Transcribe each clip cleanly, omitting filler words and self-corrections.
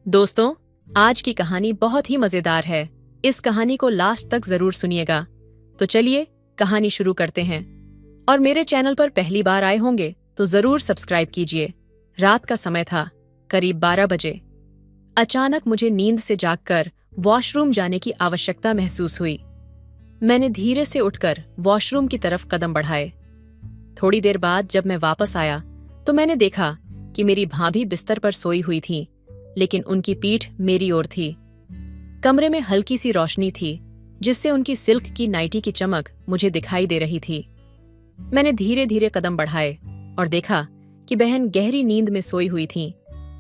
दोस्तों, आज की कहानी बहुत ही मजेदार है। इस कहानी को लास्ट तक जरूर सुनिएगा। तो चलिए कहानी शुरू करते हैं। और मेरे चैनल पर पहली बार आए होंगे तो जरूर सब्सक्राइब कीजिए। रात का समय था, करीब 12 बजे। अचानक मुझे नींद से जागकर वॉशरूम जाने की आवश्यकता महसूस हुई। मैंने धीरे से उठकर वॉशरूम की तरफ कदम बढ़ाए। थोड़ी देर बाद जब मैं वापस आया तो मैंने देखा कि मेरी भाभी बिस्तर पर सोई हुई थी, लेकिन उनकी पीठ मेरी ओर थी। कमरे में हल्की सी रोशनी थी, जिससे उनकी सिल्क की नाइटी की चमक मुझे दिखाई दे रही थी। मैंने धीरे धीरे कदम बढ़ाए और देखा कि बहन गहरी नींद में सोई हुई थी।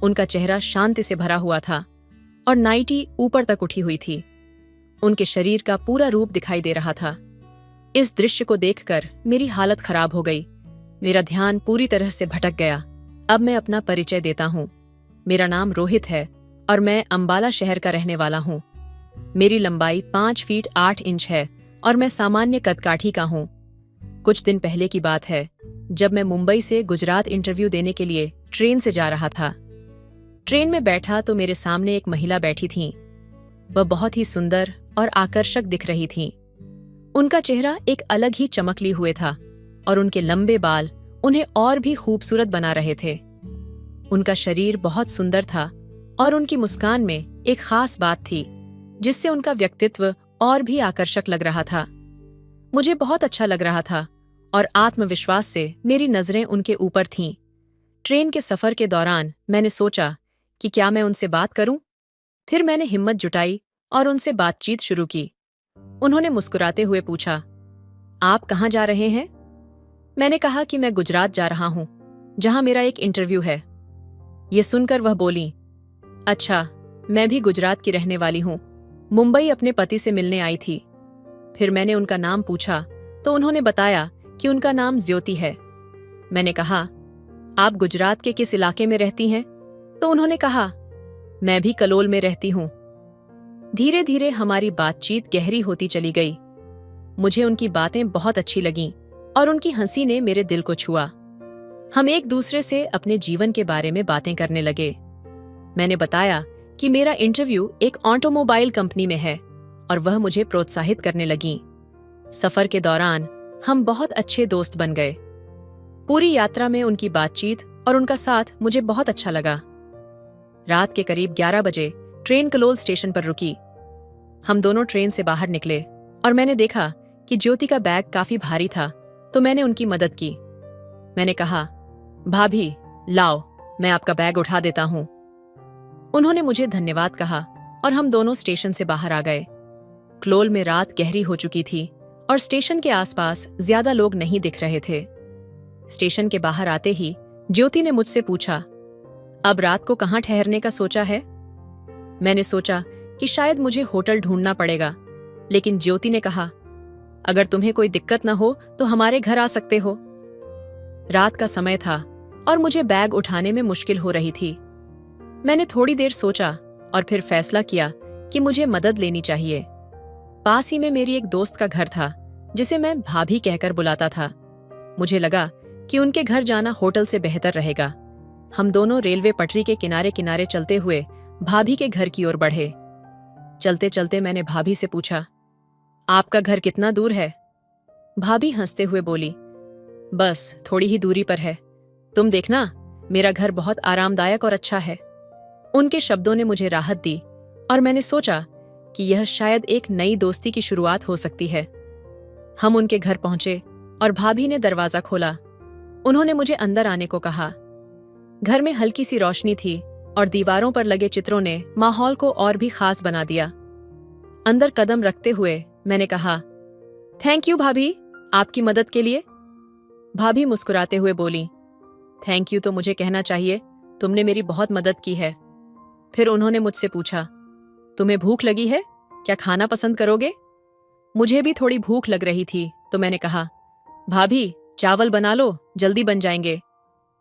उनका चेहरा शांति से भरा हुआ था और नाइटी ऊपर तक उठी हुई थी। उनके शरीर का पूरा रूप दिखाई दे रहा था। इस दृश्य को देखकर मेरी हालत खराब हो गई। मेरा ध्यान पूरी तरह से भटक गया। अब मैं अपना परिचय देता हूँ। मेरा नाम रोहित है और मैं अंबाला शहर का रहने वाला हूँ। मेरी लंबाई 5 फीट 8 इंच है और मैं सामान्य कदकाठी का हूँ। कुछ दिन पहले की बात है, जब मैं मुंबई से गुजरात इंटरव्यू देने के लिए ट्रेन से जा रहा था। ट्रेन में बैठा तो मेरे सामने एक महिला बैठी थी। वह बहुत ही सुंदर और आकर्षक दिख रही थी। उनका चेहरा एक अलग ही चमकली हुए था और उनके लंबे बाल उन्हें और भी खूबसूरत बना रहे थे। उनका शरीर बहुत सुंदर था और उनकी मुस्कान में एक खास बात थी, जिससे उनका व्यक्तित्व और भी आकर्षक लग रहा था। मुझे बहुत अच्छा लग रहा था और आत्मविश्वास से मेरी नजरें उनके ऊपर थीं। ट्रेन के सफर के दौरान मैंने सोचा कि क्या मैं उनसे बात करूं। फिर मैंने हिम्मत जुटाई और उनसे बातचीत शुरू की। उन्होंने मुस्कुराते हुए पूछा, आप कहाँ जा रहे हैं? मैंने कहा कि मैं गुजरात जा रहा हूं, जहां मेरा एक इंटरव्यू है। ये सुनकर वह बोली, अच्छा, मैं भी गुजरात की रहने वाली हूँ। मुंबई अपने पति से मिलने आई थी। फिर मैंने उनका नाम पूछा तो उन्होंने बताया कि उनका नाम ज्योति है। मैंने कहा, आप गुजरात के किस इलाके में रहती हैं? तो उन्होंने कहा, मैं भी कलोल में रहती हूँ। धीरे धीरे हमारी बातचीत गहरी होती चली गई। मुझे उनकी बातें बहुत अच्छी लगीं और उनकी हंसी ने मेरे दिल को छुआ। हम एक दूसरे से अपने जीवन के बारे में बातें करने लगे। मैंने बताया कि मेरा इंटरव्यू एक ऑटोमोबाइल कंपनी में है और वह मुझे प्रोत्साहित करने लगी। सफर के दौरान हम बहुत अच्छे दोस्त बन गए। पूरी यात्रा में उनकी बातचीत और उनका साथ मुझे बहुत अच्छा लगा। रात के करीब 11 बजे ट्रेन कलोल स्टेशन पर रुकी। हम दोनों ट्रेन से बाहर निकले और मैंने देखा कि ज्योति का बैग काफी भारी था, तो मैंने उनकी मदद की। मैंने कहा, भाभी, लाओ, मैं आपका बैग उठा देता हूं। उन्होंने मुझे धन्यवाद कहा और हम दोनों स्टेशन से बाहर आ गए। क्लोल में रात गहरी हो चुकी थी और स्टेशन के आसपास ज्यादा लोग नहीं दिख रहे थे। स्टेशन के बाहर आते ही ज्योति ने मुझसे पूछा, अब रात को कहाँ ठहरने का सोचा है? मैंने सोचा कि शायद मुझे होटल ढूंढना पड़ेगा, लेकिन ज्योति ने कहा, अगर तुम्हें कोई दिक्कत न हो तो हमारे घर आ सकते हो। रात का समय था और मुझे बैग उठाने में मुश्किल हो रही थी। मैंने थोड़ी देर सोचा और फिर फैसला किया कि मुझे मदद लेनी चाहिए। पास ही में मेरी एक दोस्त का घर था, जिसे मैं भाभी कहकर बुलाता था। मुझे लगा कि उनके घर जाना होटल से बेहतर रहेगा। हम दोनों रेलवे पटरी के किनारे किनारे चलते हुए भाभी के घर की ओर बढ़े। चलते चलते मैंने भाभी से पूछा, आपका घर कितना दूर है? भाभी हंसते हुए बोली, बस थोड़ी ही दूरी पर है। तुम देखना, मेरा घर बहुत आरामदायक और अच्छा है। उनके शब्दों ने मुझे राहत दी और मैंने सोचा कि यह शायद एक नई दोस्ती की शुरुआत हो सकती है। हम उनके घर पहुंचे और भाभी ने दरवाजा खोला। उन्होंने मुझे अंदर आने को कहा। घर में हल्की सी रोशनी थी और दीवारों पर लगे चित्रों ने माहौल को और भी खास बना दिया। अंदर कदम रखते हुए मैंने कहा, थैंक यू भाभी, आपकी मदद के लिए। भाभी मुस्कुराते हुए बोली, थैंक यू तो मुझे कहना चाहिए, तुमने मेरी बहुत मदद की है। फिर उन्होंने मुझसे पूछा, तुम्हें भूख लगी है? क्या खाना पसंद करोगे? मुझे भी थोड़ी भूख लग रही थी, तो मैंने कहा, भाभी, चावल बना लो, जल्दी बन जाएंगे।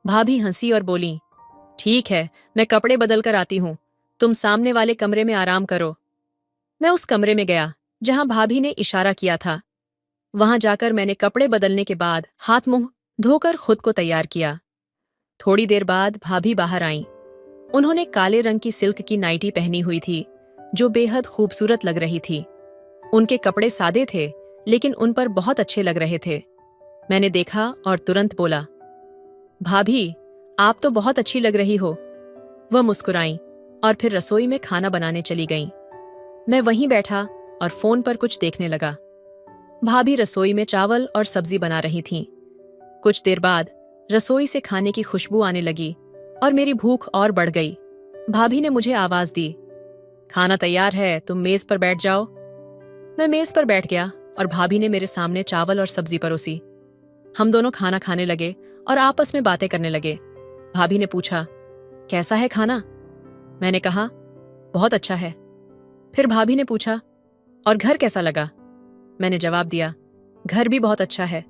भाभी हंसी और बोली, ठीक है, मैं कपड़े बदल कर आती हूँ, तुम सामने वाले कमरे में आराम करो। मैं उस कमरे में गया जहां भाभी ने इशारा किया था। वहां जाकर मैंने कपड़े बदलने के बाद हाथ मुंह धोकर खुद को तैयार किया। थोड़ी देर बाद भाभी बाहर आईं। उन्होंने काले रंग की सिल्क की नाइटी पहनी हुई थी जो बेहद खूबसूरत लग रही थी। उनके कपड़े सादे थे लेकिन उन पर बहुत अच्छे लग रहे थे। मैंने देखा और तुरंत बोला, भाभी, आप तो बहुत अच्छी लग रही हो। वह मुस्कुराईं और फिर रसोई में खाना बनाने चली गईं। मैं वहीं बैठा और फोन पर कुछ देखने लगा। भाभी रसोई में चावल और सब्जी बना रही थीं। कुछ देर बाद रसोई से खाने की खुशबू आने लगी और मेरी भूख और बढ़ गई। भाभी ने मुझे आवाज दी, खाना तैयार है, तुम मेज पर बैठ जाओ। मैं मेज पर बैठ गया और भाभी ने मेरे सामने चावल और सब्जी परोसी। हम दोनों खाना खाने लगे और आपस में बातें करने लगे। भाभी ने पूछा, कैसा है खाना? मैंने कहा, बहुत अच्छा है। फिर भाभी ने पूछा, और घर कैसा लगा? मैंने जवाब दिया, घर भी बहुत अच्छा है।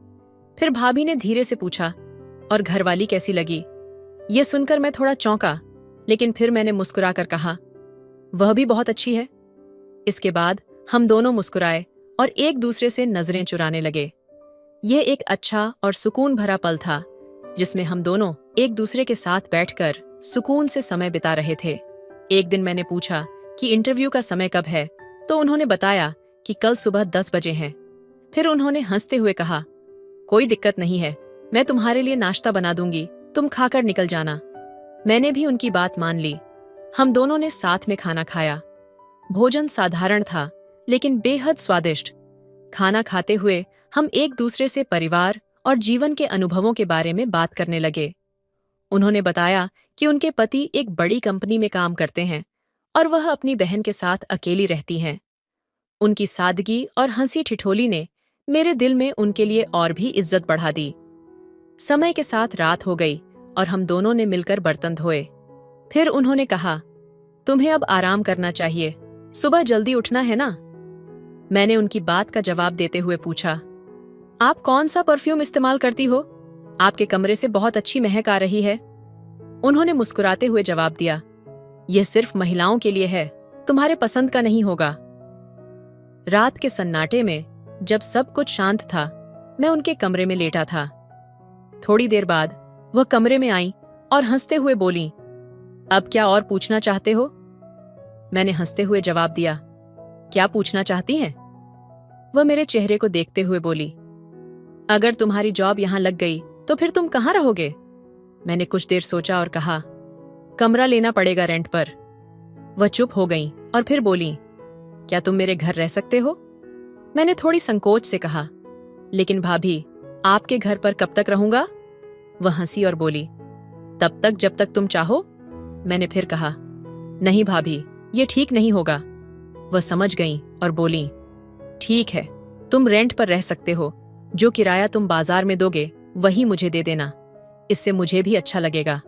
फिर भाभी ने धीरे से पूछा, और घरवाली कैसी लगी? ये सुनकर मैं थोड़ा चौंका, लेकिन फिर मैंने मुस्कुराकर कहा, वह भी बहुत अच्छी है। इसके बाद हम दोनों मुस्कुराए और एक दूसरे से नजरें चुराने लगे। यह एक अच्छा और सुकून भरा पल था जिसमें हम दोनों एक दूसरे के साथ बैठकर सुकून से समय बिता रहे थे। एक दिन मैंने पूछा कि इंटरव्यू का समय कब है, तो उन्होंने बताया कि कल सुबह 10 बजे है। फिर उन्होंने हंसते हुए कहा, कोई दिक्कत नहीं है, मैं तुम्हारे लिए नाश्ता बना दूंगी, तुम खाकर निकल जाना। मैंने भी उनकी बात मान ली। हम दोनों ने साथ में खाना खाया। भोजन साधारण था लेकिन बेहद स्वादिष्ट। खाना खाते हुए हम एक दूसरे से परिवार और जीवन के अनुभवों के बारे में बात करने लगे। उन्होंने बताया कि उनके पति एक बड़ी कंपनी में काम करते हैं और वह अपनी बहन के साथ अकेली रहती हैं। उनकी सादगी और हंसी ठिठोली ने मेरे दिल में उनके लिए और भी इज्जत बढ़ा दी। समय के साथ रात हो गई और हम दोनों ने मिलकर बर्तन धोए। फिर उन्होंने कहा, तुम्हें अब आराम करना चाहिए, सुबह जल्दी उठना है ना? मैंने उनकी बात का जवाब देते हुए पूछा, आप कौन सा परफ्यूम इस्तेमाल करती हो? आपके कमरे से बहुत अच्छी महक आ रही है। उन्होंने मुस्कुराते हुए जवाब दिया, यह सिर्फ महिलाओं के लिए है, तुम्हारे पसंद का नहीं होगा। रात के सन्नाटे में जब सब कुछ शांत था, मैं उनके कमरे में लेटा था। थोड़ी देर बाद वह कमरे में आई और हंसते हुए बोली, अब क्या और पूछना चाहते हो? मैंने हंसते हुए जवाब दिया, क्या पूछना चाहती हैं? वह मेरे चेहरे को देखते हुए बोली, अगर तुम्हारी जॉब यहां लग गई तो फिर तुम कहां रहोगे? मैंने कुछ देर सोचा और कहा, कमरा लेना पड़ेगा रेंट पर। वह चुप हो गई और फिर बोली, क्या तुम मेरे घर रह सकते हो? मैंने थोड़ी संकोच से कहा, लेकिन भाभी, आपके घर पर कब तक रहूंगा? वह हंसी और बोली, तब तक जब तक तुम चाहो। मैंने फिर कहा, नहीं भाभी, ये ठीक नहीं होगा। वह समझ गई और बोली, ठीक है, तुम रेंट पर रह सकते हो, जो किराया तुम बाजार में दोगे वही मुझे दे देना, इससे मुझे भी अच्छा लगेगा।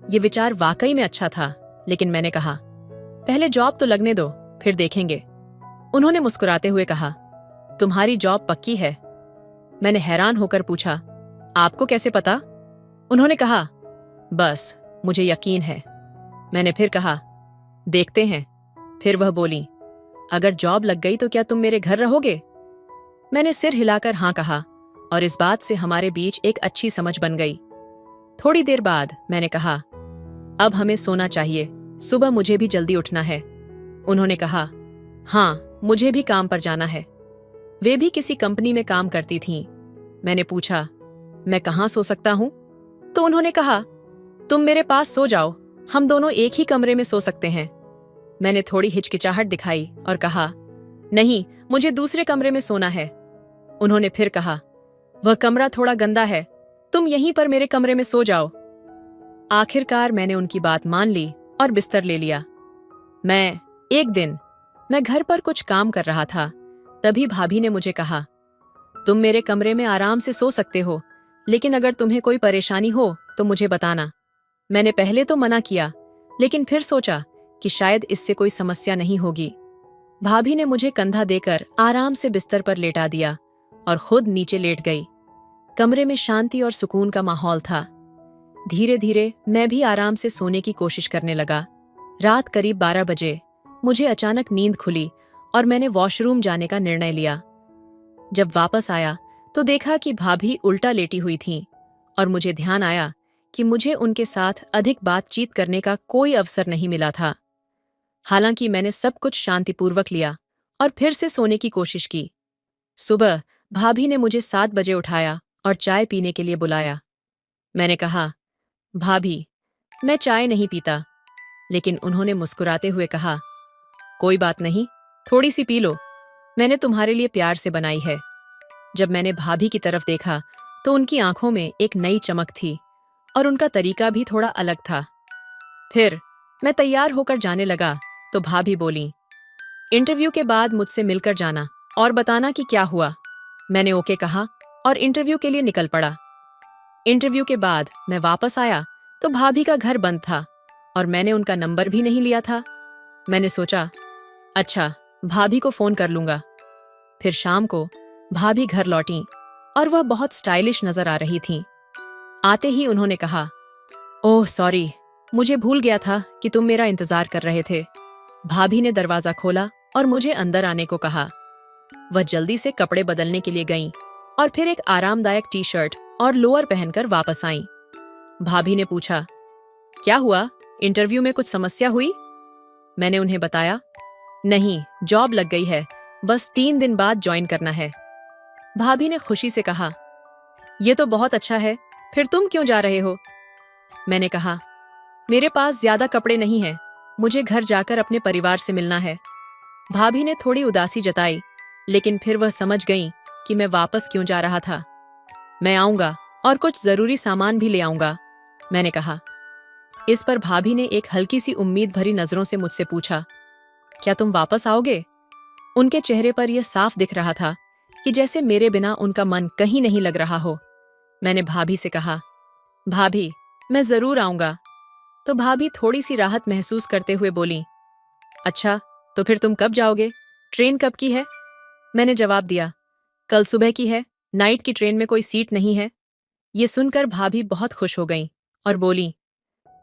ये विचार वाकई में अच्छा था, लेकिन मैंने कहा, पहले जॉब तो लगने दो, फिर देखेंगे। उन्होंने मुस्कुराते हुए कहा, तुम्हारी जॉब पक्की है? मैंने हैरान होकर पूछा, आपको कैसे पता? उन्होंने कहा, बस मुझे यकीन है। मैंने फिर कहा, देखते हैं। फिर वह बोली, अगर जॉब लग गई तो क्या तुम मेरे घर रहोगे? मैंने सिर हिलाकर हाँ कहा और इस बात से हमारे बीच एक अच्छी समझ बन गई। थोड़ी देर बाद मैंने कहा, अब हमें सोना चाहिए, सुबह मुझे भी जल्दी उठना है। उन्होंने कहा, हाँ, मुझे भी काम पर जाना है। वे भी किसी कंपनी में काम करती थीं। मैंने पूछा, मैं कहाँ सो सकता हूँ? तो उन्होंने कहा, तुम मेरे पास सो जाओ, हम दोनों एक ही कमरे में सो सकते हैं। मैंने थोड़ी हिचकिचाहट दिखाई और कहा, नहीं, मुझे दूसरे कमरे में सोना है। उन्होंने फिर कहा, वह कमरा थोड़ा गंदा है, तुम यहीं पर मेरे कमरे में सो जाओ। आखिरकार मैंने उनकी बात मान ली और बिस्तर ले लिया। एक दिन मैं घर पर कुछ काम कर रहा था, तभी भाभी ने मुझे कहा, तुम मेरे कमरे में आराम से सो सकते हो, लेकिन अगर तुम्हें कोई परेशानी हो तो मुझे बताना। मैंने पहले तो मना किया, लेकिन फिर सोचा कि शायद इससे कोई समस्या नहीं होगी। भाभी ने मुझे कंधा देकर आराम से बिस्तर पर लेटा दिया और खुद नीचे लेट गई। कमरे में शांति और सुकून का माहौल था। धीरे धीरे मैं भी आराम से सोने की कोशिश करने लगा। रात करीब 12 बजे मुझे अचानक नींद खुली और मैंने वॉशरूम जाने का निर्णय लिया। जब वापस आया तो देखा कि भाभी उल्टा लेटी हुई थीं और मुझे ध्यान आया कि मुझे उनके साथ अधिक बातचीत करने का कोई अवसर नहीं मिला था। हालांकि मैंने सब कुछ शांतिपूर्वक लिया और फिर से सोने की कोशिश की। सुबह भाभी ने मुझे 7 बजे उठाया और चाय पीने के लिए बुलाया। मैंने कहा, भाभी, मैं चाय नहीं पीता, लेकिन उन्होंने मुस्कुराते हुए कहा, कोई बात नहीं, थोड़ी सी पी लो, मैंने तुम्हारे लिए प्यार से बनाई है। जब मैंने भाभी की तरफ देखा तो उनकी आंखों में एक नई चमक थी और उनका तरीका भी थोड़ा अलग था। फिर मैं तैयार होकर जाने लगा तो भाभी बोली, इंटरव्यू के बाद मुझसे मिलकर जाना और बताना कि क्या हुआ। मैंने ओके कहा और इंटरव्यू के लिए निकल पड़ा। इंटरव्यू के बाद मैं वापस आया तो भाभी का घर बंद था और मैंने उनका नंबर भी नहीं लिया था। मैंने सोचा, अच्छा, भाभी को फोन कर लूंगा। फिर शाम को भाभी घर लौटी और वह बहुत स्टाइलिश नजर आ रही थीं। आते ही उन्होंने कहा, ओह सॉरी, मुझे भूल गया था कि तुम मेरा इंतजार कर रहे थे। भाभी ने दरवाजा खोला और मुझे अंदर आने को कहा। वह जल्दी से कपड़े बदलने के लिए गईं और फिर एक आरामदायक टी शर्ट और लोअर पहनकर वापस आईं। भाभी ने पूछा, क्या हुआ, इंटरव्यू में कुछ समस्या हुई? मैंने उन्हें बताया, नहीं, जॉब लग गई है, बस 3 दिन बाद ज्वाइन करना है। भाभी ने खुशी से कहा, यह तो बहुत अच्छा है, फिर तुम क्यों जा रहे हो? मैंने कहा, मेरे पास ज्यादा कपड़े नहीं हैं, मुझे घर जाकर अपने परिवार से मिलना है। भाभी ने थोड़ी उदासी जताई, लेकिन फिर वह समझ गईं कि मैं वापस क्यों जा रहा था। मैं आऊंगा और कुछ जरूरी सामान भी ले आऊंगा, मैंने कहा। इस पर भाभी ने एक हल्की सी उम्मीद भरी नजरों से मुझसे पूछा, क्या तुम वापस आओगे? उनके चेहरे पर यह साफ दिख रहा था कि जैसे मेरे बिना उनका मन कहीं नहीं लग रहा हो। मैंने भाभी से कहा, भाभी, मैं जरूर आऊंगा। तो भाभी थोड़ी सी राहत महसूस करते हुए बोली, अच्छा, तो फिर तुम कब जाओगे? ट्रेन कब की है? मैंने जवाब दिया, कल सुबह की है, नाइट की ट्रेन में कोई सीट नहीं है। ये सुनकर भाभी बहुत खुश हो गईं और बोली,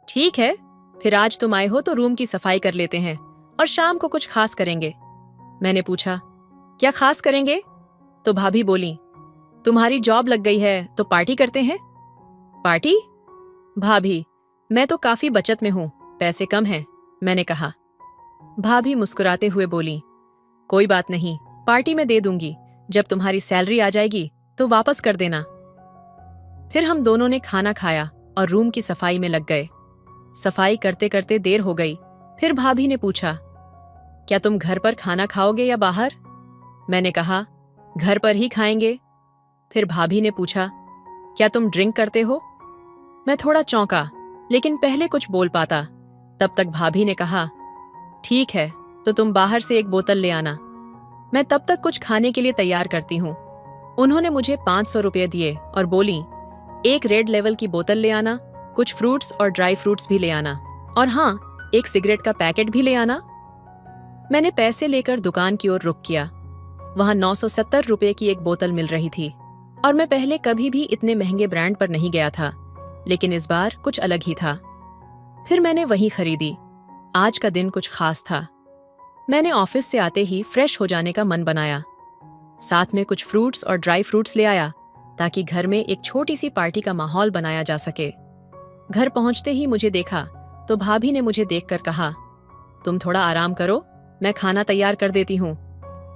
ठीक है, फिर आज तुम आए हो तो रूम की सफाई कर लेते हैं और शाम को कुछ खास करेंगे। मैंने पूछा, क्या खास करेंगे? तो भाभी बोली, तुम्हारी जॉब लग गई है तो पार्टी करते हैं। पार्टी? भाभी, मैं तो काफी बचत में हूं, पैसे कम हैं, मैंने कहा। भाभी मुस्कुराते हुए बोली, कोई बात नहीं, पार्टी में दे दूंगी, जब तुम्हारी सैलरी आ जाएगी तो वापस कर देना। फिर हम दोनों ने खाना खाया और रूम की सफाई में लग गए। सफाई करते करते देर हो गई। फिर भाभी ने पूछा, क्या तुम घर पर खाना खाओगे या बाहर? मैंने कहा, घर पर ही खाएंगे। फिर भाभी ने पूछा, क्या तुम ड्रिंक करते हो? मैं थोड़ा चौंका, लेकिन पहले कुछ बोल पाता। तब तक भाभी ने कहा, ठीक है, तो तुम बाहर से एक बोतल ले आना, मैं तब तक कुछ खाने के लिए तैयार करती हूँ। उन्होंने मुझे 500 रुपये दिए और बोली, एक रेड लेवल की बोतल ले आना, कुछ फ्रूट्स और ड्राई फ्रूट्स भी ले आना, और हाँ, एक सिगरेट का पैकेट भी ले आना। मैंने पैसे लेकर दुकान की ओर रुख किया। वहां 970 रुपये की एक बोतल मिल रही थी और मैं पहले कभी भी इतने महंगे ब्रांड पर नहीं गया था, लेकिन इस बार कुछ अलग ही था। फिर मैंने वही खरीदी। आज का दिन कुछ खास था। मैंने ऑफिस से आते ही फ्रेश हो जाने का मन बनाया। साथ में कुछ फ्रूट्स और ड्राई फ्रूट्स ले आया ताकि घर में एक छोटी सी पार्टी का माहौल बनाया जा सके। घर पहुंचते ही मुझे देखा तो भाभी ने मुझे देखकर कहा, तुम थोड़ा आराम करो, मैं खाना तैयार कर देती हूँ।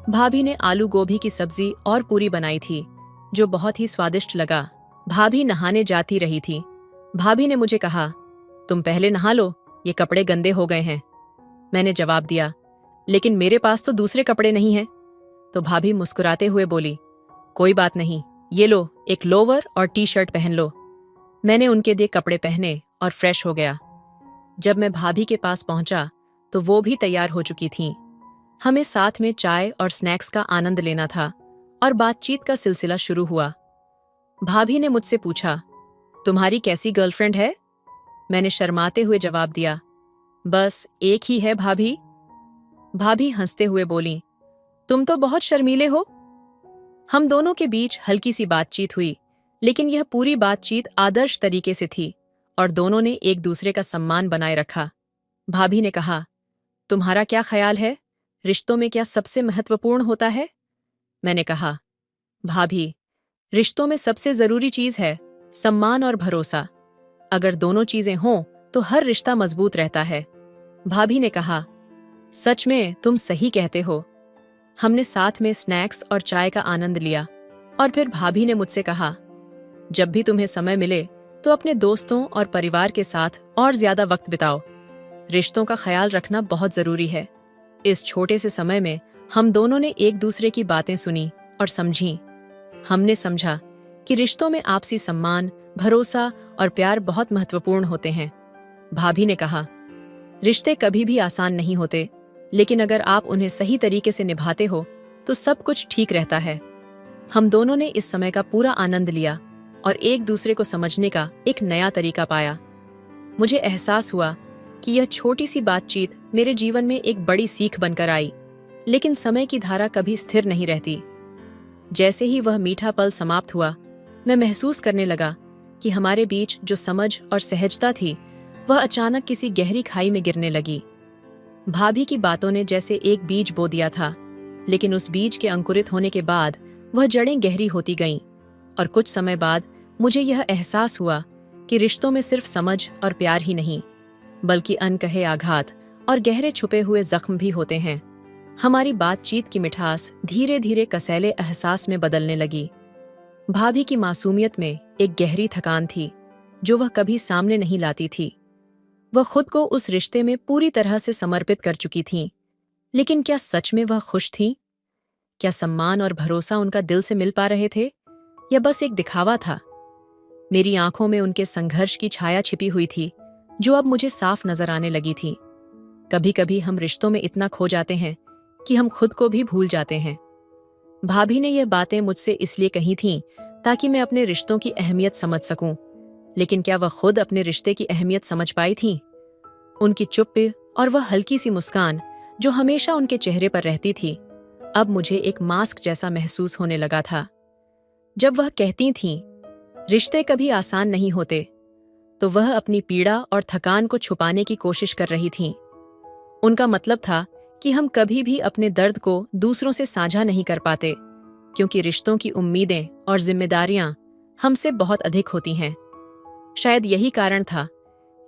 भाभी ने आलू गोभी की सब्जी और पूरी बनाई थी, जो बहुत ही स्वादिष्ट लगा। भाभी नहाने जाती रही थी। भाभी ने मुझे कहा, तुम पहले नहा लो, ये कपड़े गंदे हो गए हैं। मैंने जवाब दिया, लेकिन मेरे पास तो दूसरे कपड़े नहीं हैं। तो भाभी मुस्कुराते हुए बोली, कोई बात नहीं, ये लो, एक लोवर और टी शर्ट पहन लो। मैंने उनके दिए कपड़े पहने और फ्रेश हो गया। जब मैं भाभी के पास पहुंचा तो वो भी तैयार हो चुकी थीं। हमें साथ में चाय और स्नैक्स का आनंद लेना था और बातचीत का सिलसिला शुरू हुआ। भाभी ने मुझसे पूछा, तुम्हारी कैसी गर्लफ्रेंड है? मैंने शर्माते हुए जवाब दिया, बस एक ही है भाभी। भाभी हंसते हुए बोली, तुम तो बहुत शर्मीले हो। हम दोनों के बीच हल्की सी बातचीत हुई, लेकिन यह पूरी बातचीत आदर्श तरीके से थी और दोनों ने एक दूसरे का सम्मान बनाए रखा। भाभी ने कहा, तुम्हारा क्या ख्याल है, रिश्तों में क्या सबसे महत्वपूर्ण होता है? मैंने कहा, भाभी, रिश्तों में सबसे जरूरी चीज है सम्मान और भरोसा। अगर दोनों चीजें हों तो हर रिश्ता मजबूत रहता है। भाभी ने कहा, सच में तुम सही कहते हो। हमने साथ में स्नैक्स और चाय का आनंद लिया और फिर भाभी ने मुझसे कहा, जब भी तुम्हें समय मिले तो अपने दोस्तों और परिवार के साथ और ज्यादा वक्त बिताओ। रिश्तों का ख्याल रखना बहुत जरूरी है। इस छोटे से समय में हम दोनों ने एक दूसरे की बातें सुनी और समझी। हमने समझा कि रिश्तों में आपसी सम्मान, भरोसा और प्यार बहुत महत्वपूर्ण होते हैं। भाभी ने कहा, रिश्ते कभी भी आसान नहीं होते, लेकिन अगर आप उन्हें सही तरीके से निभाते हो तो सब कुछ ठीक रहता है। हम दोनों ने इस समय का पूरा आनंद लिया और एक दूसरे को समझने का एक नया तरीका पाया। मुझे एहसास हुआ कि यह छोटी सी बातचीत मेरे जीवन में एक बड़ी सीख बनकर आई, लेकिन समय की धारा कभी स्थिर नहीं रहती। जैसे ही वह मीठा पल समाप्त हुआ, मैं महसूस करने लगा कि हमारे बीच जो समझ और सहजता थी, वह अचानक किसी गहरी खाई में गिरने लगी। भाभी की बातों ने जैसे एक बीज बो दिया था, लेकिन उस बीज के अंकुरित होने के बाद वह जड़ें गहरी होती गईं और कुछ समय बाद मुझे यह एहसास हुआ कि रिश्तों में सिर्फ समझ और प्यार ही नहीं, बल्कि अनकहे आघात और गहरे छुपे हुए जख्म भी होते हैं। हमारी बातचीत की मिठास धीरे धीरे कसैले एहसास में बदलने लगी। भाभी की मासूमियत में एक गहरी थकान थी जो वह कभी सामने नहीं लाती थी। वह खुद को उस रिश्ते में पूरी तरह से समर्पित कर चुकी थीं, लेकिन क्या सच में वह खुश थीं? क्या सम्मान और भरोसा उनका दिल से मिल पा रहे थे या बस एक दिखावा था? मेरी आंखों में उनके संघर्ष की छाया छिपी हुई थी, जो अब मुझे साफ नजर आने लगी थी। कभी कभी हम रिश्तों में इतना खो जाते हैं कि हम खुद को भी भूल जाते हैं। भाभी ने यह बातें मुझसे इसलिए कही थीं ताकि मैं अपने रिश्तों की अहमियत समझ सकूं, लेकिन क्या वह खुद अपने रिश्ते की अहमियत समझ पाई थीं? उनकी चुप्पी और वह हल्की सी मुस्कान जो हमेशा उनके चेहरे पर रहती थी, अब मुझे एक मास्क जैसा महसूस होने लगा था। जब वह कहती थीं, रिश्ते कभी आसान नहीं होते, तो वह अपनी पीड़ा और थकान को छुपाने की कोशिश कर रही थीं। उनका मतलब था कि हम कभी भी अपने दर्द को दूसरों से साझा नहीं कर पाते, क्योंकि रिश्तों की उम्मीदें और जिम्मेदारियां हमसे बहुत अधिक होती हैं। शायद यही कारण था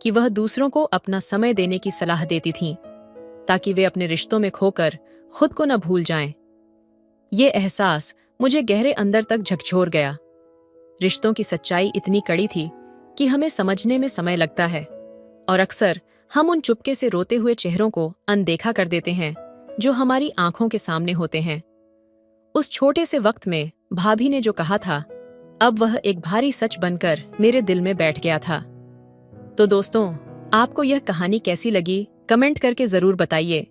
कि वह दूसरों को अपना समय देने की सलाह देती थीं, ताकि वे अपने रिश्तों में खोकर खुद को न भूल जाएं। ये एहसास मुझे गहरे अंदर तक झकझोर गया। रिश्तों की सच्चाई इतनी कड़ी थी कि हमें समझने में समय लगता है, और अक्सर हम उन चुपके से रोते हुए चेहरों को अनदेखा कर देते हैं जो हमारी आंखों के सामने होते हैं। उस छोटे से वक्त में भाभी ने जो कहा था, अब वह एक भारी सच बनकर मेरे दिल में बैठ गया था। तो दोस्तों, आपको यह कहानी कैसी लगी, कमेंट करके जरूर बताइए।